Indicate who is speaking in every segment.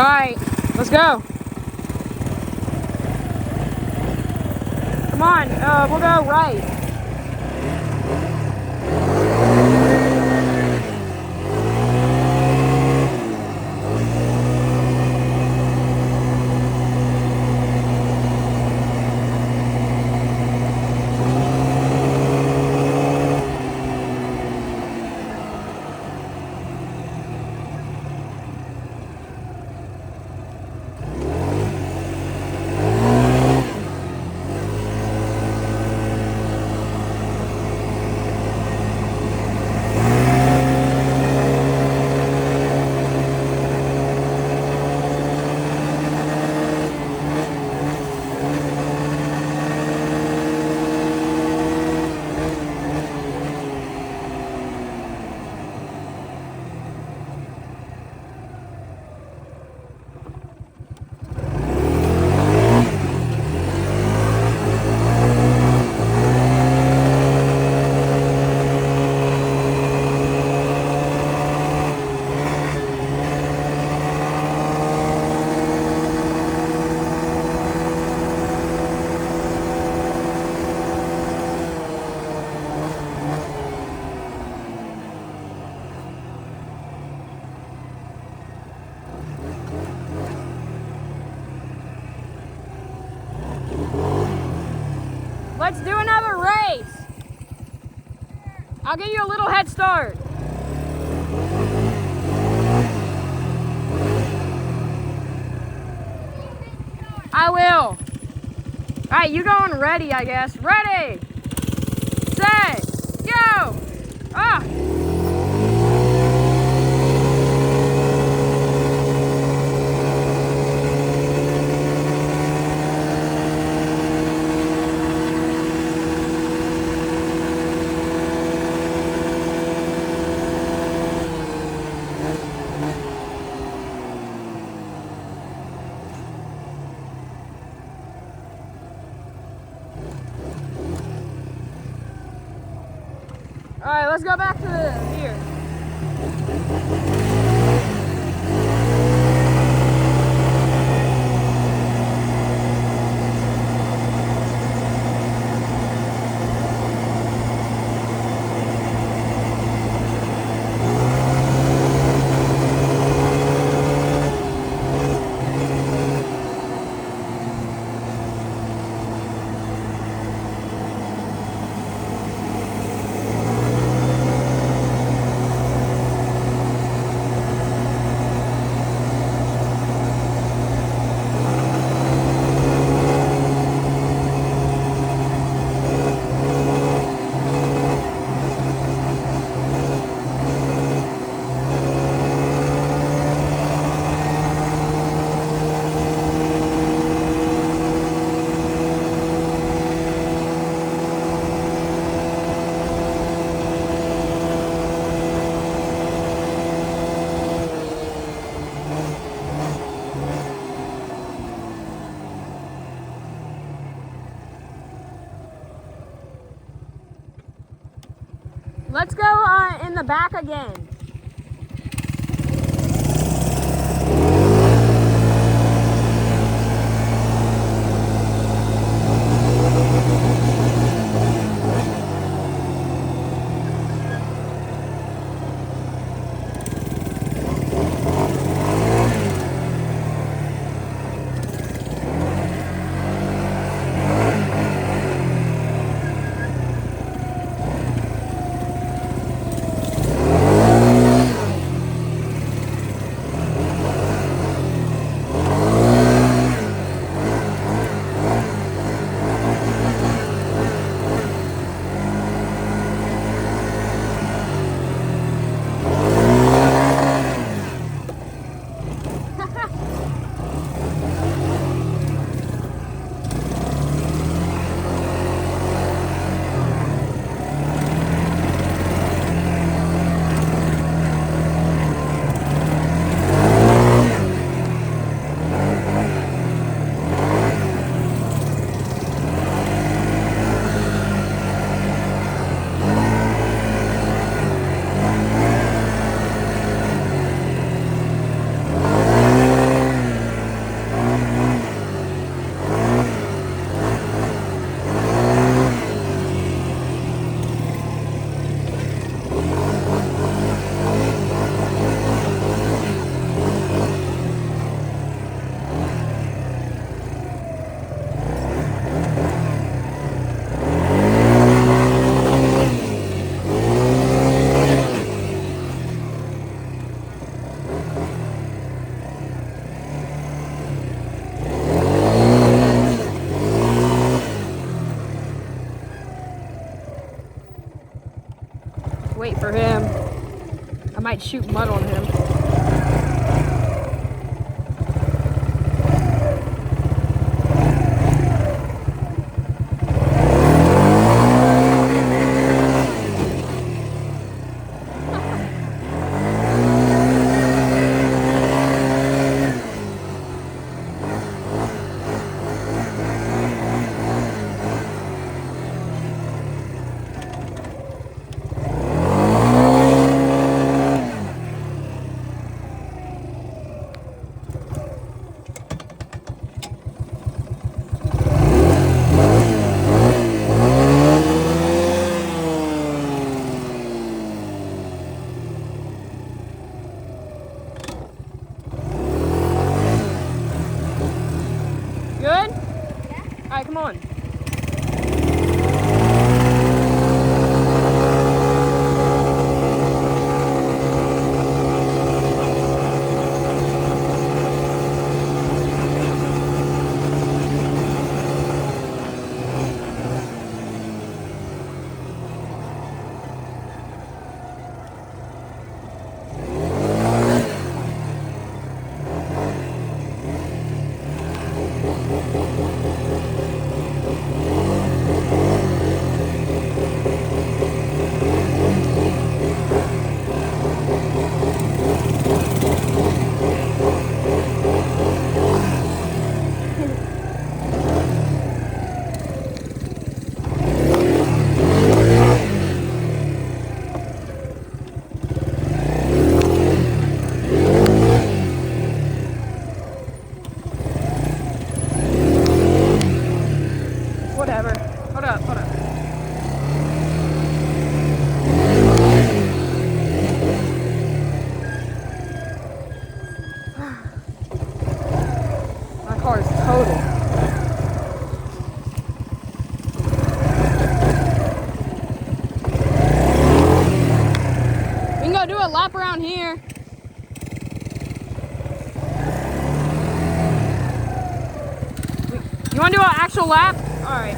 Speaker 1: Alright, let's go. Come on, we'll go right. Let's do another race. I'll give you a little head start. I will. All right, you going ready, I guess. Ready, set, go. Ah. All right, let's go back to here. Let's go in the back again. wait for him. I might shoot mud on him. Good? Yeah. All right, come on. Whatever. Hold up, hold up. My car is total. We can go do a lap around here. You want to do an actual lap? All right.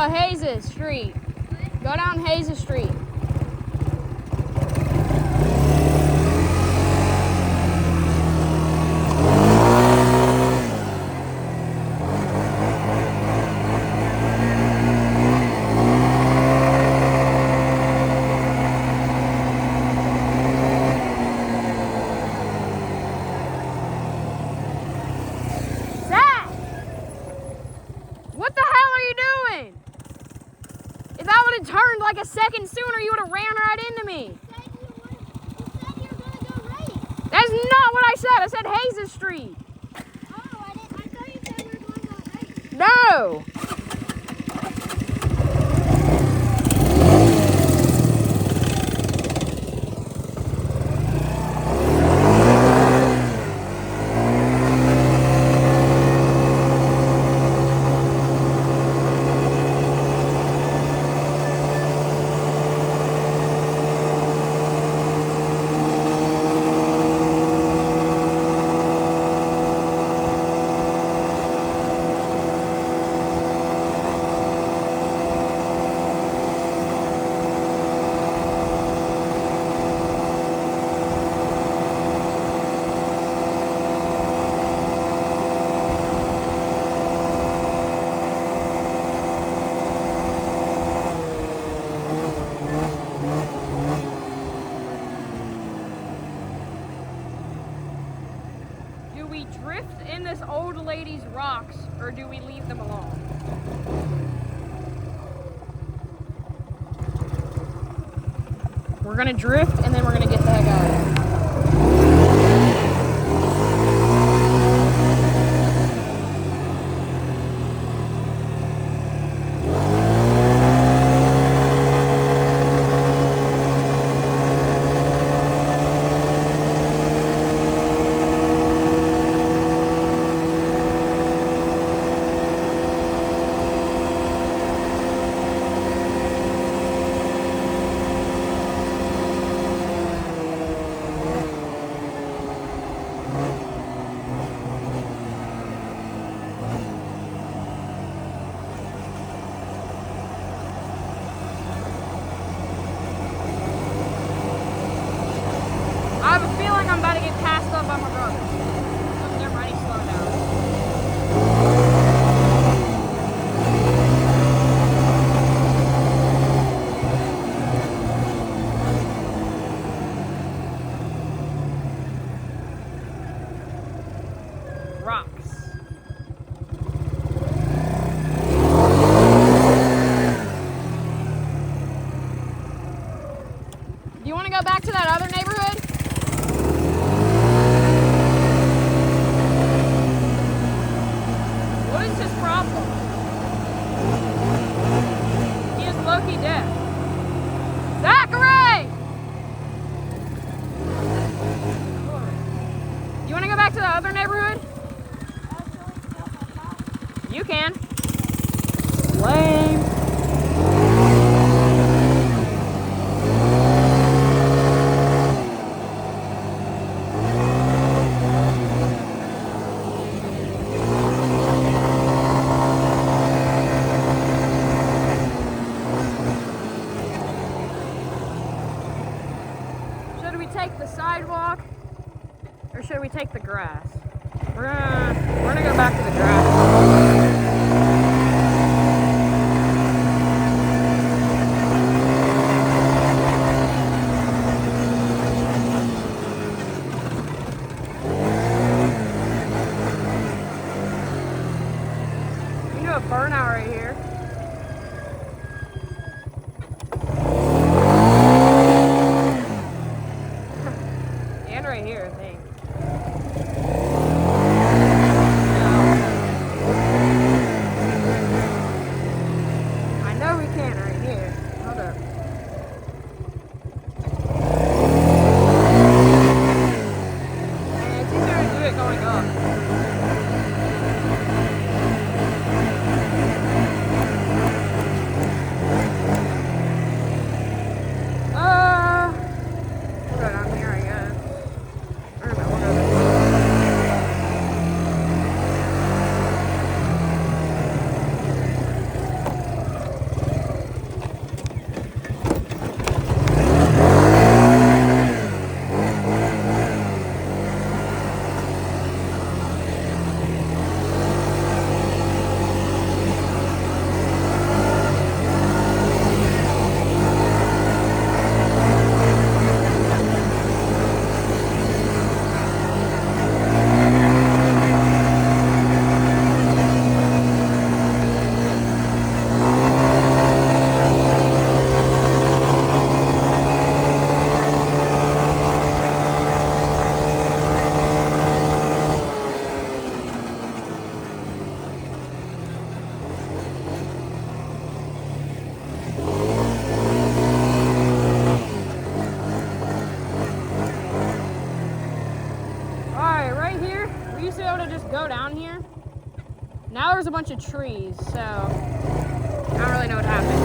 Speaker 1: Hayes Street. Go down Hayes Street. Turned like a second sooner, you would have ran right into me.
Speaker 2: You said you were going to go right.
Speaker 1: That's not what I said. I said Hayes Street.
Speaker 2: Oh, I thought you said you were going to go right.
Speaker 1: No. Do we drift in this old lady's rocks, or do we leave them alone? We're gonna drift, and then we're gonna get the heck out of here. I have a feeling I'm about to get passed up by my brother. Oh, never mind, he's slowing down. Rocks. Do you want to go back to that other neighborhood? What is his problem? He is low-key dead. Zachary! You want to go back to the other neighborhood? You can. Lame. Should we take the sidewalk, or should we take the grass? We're gonna go back to the grass. We do a burnout right here. And right here, I think. I know we can right here. Hold up. And it's easier to do it going up. We'll go down here, I guess. I don't know, we'll go this way. there was a bunch of trees, so I don't really know what happened.